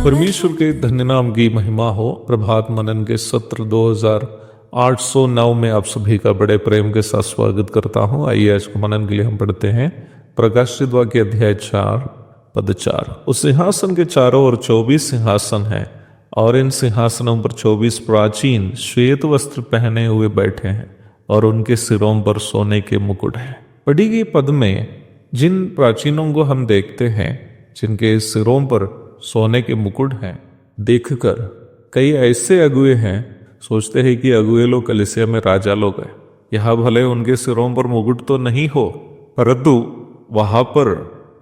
परमेश्वर के धन्य नाम की महिमा हो। प्रभात मनन के सत्र 2809 में आप सभी का बड़े प्रेम के साथ स्वागत करता हूं। आइए आज को मनन के लिए हम पढ़ते हैं प्रकाशित वाक्य अध्याय 4 पद 4। उस सिंहासन के चारों ओर 24 सिंहासन हैं और इन सिंहासनों पर 24 प्राचीन श्वेत वस्त्र पहने हुए बैठे हैं और उनके सिरों पर सोने के मुकुट हैं। पढ़ी गई पद में जिन प्राचीनों को हम देखते हैं जिनके सिरों पर सोने के मुकुट हैं, देखकर कई ऐसे अगुए हैं सोचते हैं कि अगुए लोग कलीसिया में राजा लोग हैं। यहाँ भले उनके सिरों पर मुकुट तो नहीं हो, परंतु वहां पर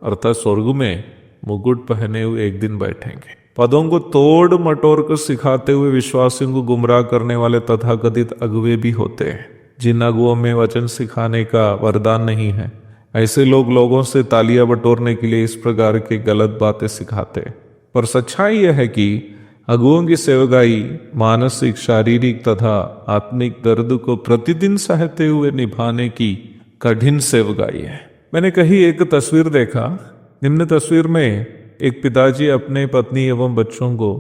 अर्थात स्वर्ग में मुकुट पहने हुए एक दिन बैठेंगे। पदों को तोड़ मटोड़ कर सिखाते हुए विश्वासियों को गुमराह करने वाले तथाकथित अगुए भी होते हैं। जिन अगुओं में वचन सिखाने का वरदान नहीं है, ऐसे लोग लोगों से तालियां बटोरने के लिए इस प्रकार की गलत बातें सिखाते हैं। पर सच्चाई यह है कि अगुओं की सेवकाई मानसिक, शारीरिक तथा आत्मिक दर्द को प्रतिदिन सहते हुए निभाने की कठिन सेवकाई है। मैंने कहीं एक तस्वीर देखा। निम्न तस्वीर में एक पिताजी अपने पत्नी एवं बच्चों को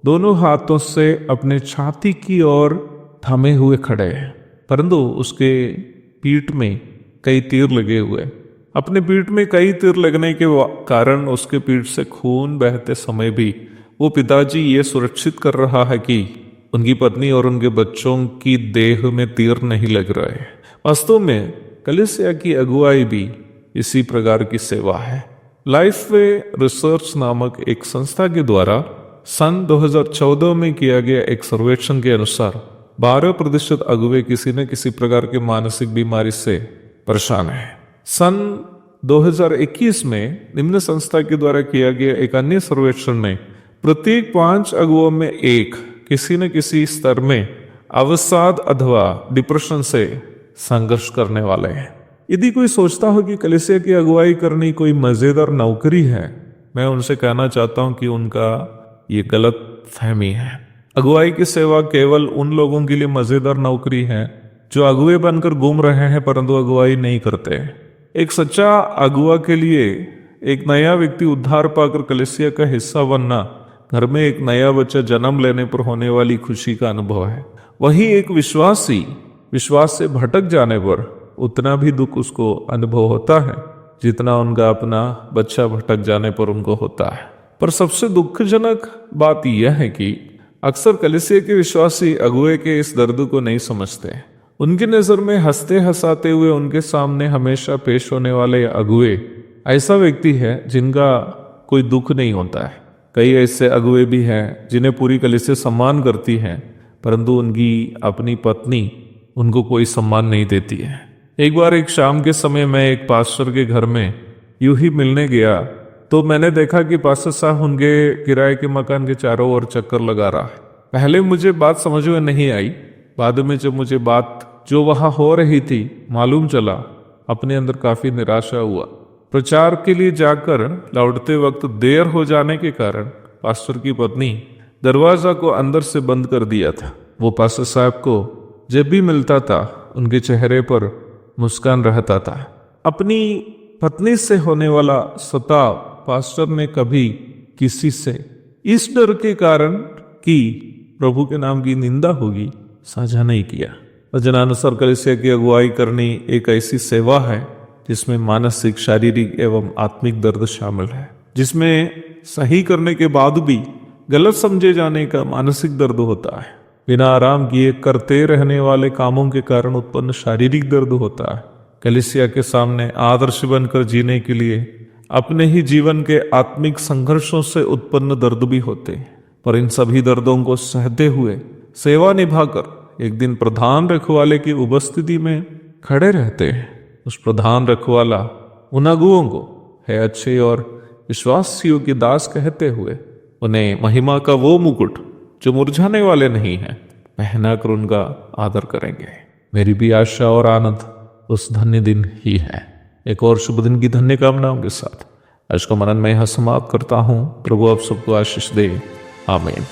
दोनों हाथों से अपने छाती की ओर थामे हुए खड़े हैं, परंतु उसके पीठ में कई तीर लगे हुए। अपने पीठ में कई तीर लगने के कारण उसके पीठ से खून बहते समय भी वो पिताजी ये सुरक्षित कर रहा है कि उनकी पत्नी और उनके बच्चों की देह में तीर नहीं लग रहे। वास्तव में कलीसिया की अगुवाई भी इसी प्रकार की सेवा है। लाइफवे रिसर्च नामक एक संस्था के द्वारा सन 2014 में किया गया एक सर्वेक्षण के अनुसार 12% अगुवे किसी न किसी प्रकार की मानसिक बीमारी से परेशान है। सन 2021 में निम्न संस्था के द्वारा किया गया एक अन्य सर्वेक्षण में प्रत्येक 5 अगुओं में एक किसी न किसी स्तर में अवसाद अथवा डिप्रेशन से संघर्ष करने वाले हैं। यदि कोई सोचता हो कि कलीसिया की अगुवाई करनी कोई मजेदार नौकरी है, मैं उनसे कहना चाहता हूं कि उनका ये गलत फहमी है। अगुवाई की सेवा केवल उन लोगों के लिए मजेदार नौकरी है जो अगुए बनकर घूम रहे हैं परंतु अगुवाई नहीं करते। एक सच्चा अगुआ के लिए एक नया व्यक्ति उद्धार पाकर कलीसिया का हिस्सा बनना घर में एक नया बच्चा जन्म लेने पर होने वाली खुशी का अनुभव है। वही एक विश्वासी विश्वास से भटक जाने पर उतना भी दुख उसको अनुभव होता है जितना उनका अपना बच्चा भटक जाने पर उनको होता है। पर सबसे दुखजनक बात यह है कि अक्सर कलीसिया के विश्वासी अगुए के इस दर्द को नहीं समझते। उनकी नजर में हंसते हंसाते हुए उनके सामने हमेशा पेश होने वाले अगुए ऐसा व्यक्ति है जिनका कोई दुख नहीं होता है। कई ऐसे अगुए भी हैं जिन्हें पूरी कलीसिया सम्मान करती है, परंतु उनकी अपनी पत्नी उनको कोई सम्मान नहीं देती है। एक बार एक शाम के समय मैं एक पास्टर के घर में यूं ही मिलने गया तो मैंने देखा कि पास्टर साहब उनके किराए के मकान के चारों ओर चक्कर लगा रहा है। पहले मुझे बात समझ में नहीं आई, बाद में जब मुझे बात जो वहां हो रही थी मालूम चला, अपने अंदर काफी निराशा हुआ। प्रचार के लिए जाकर लौटते वक्त देर हो जाने के कारण पास्टर की पत्नी दरवाजा को अंदर से बंद कर दिया था। वो पास्टर साहब को जब भी मिलता था उनके चेहरे पर मुस्कान रहता था। अपनी पत्नी से होने वाला सताव पास्टर ने कभी किसी से इस डर के कारण कि प्रभु के नाम की निंदा होगी साझा नहीं किया। वचनानुसार कलीसिया की अगुवाई करनी एक ऐसी सेवा है जिसमें मानसिक, शारीरिक एवं आत्मिक दर्द शामिल है, जिसमें सही करने के बाद भी गलत समझे जाने का मानसिक दर्द होता है। बिना आराम किए करते रहने वाले कामों के कारण उत्पन्न शारीरिक दर्द होता है। कलीसिया के सामने आदर्श बनकर जीने के लिए अपने ही जीवन के आत्मिक संघर्षों से उत्पन्न दर्द भी होते हैं, पर इन सभी दर्दों को सहते हुए सेवा निभाकर एक दिन प्रधान रखवाले की उपस्थिति में खड़े रहते हैं। उस प्रधान रखवाला उन अगुओं को है अच्छे और विश्वासियों की दास कहते हुए उन्हें महिमा का वो मुकुट जो मुरझाने वाले नहीं है पहनाकर उनका आदर करेंगे। मेरी भी आशा और आनंद उस धन्य दिन ही है। एक और शुभ दिन की धन्य कामनाओं के साथ आज का मनन मैं यहाँ समाप्त करता हूँ। प्रभु आप सबको आशीष दे। आमीन।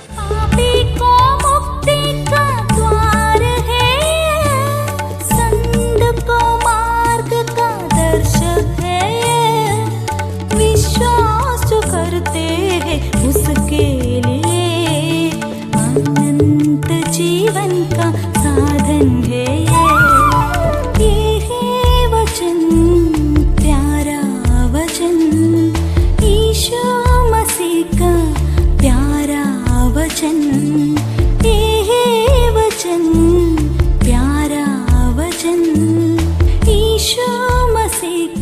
ईशो मसीह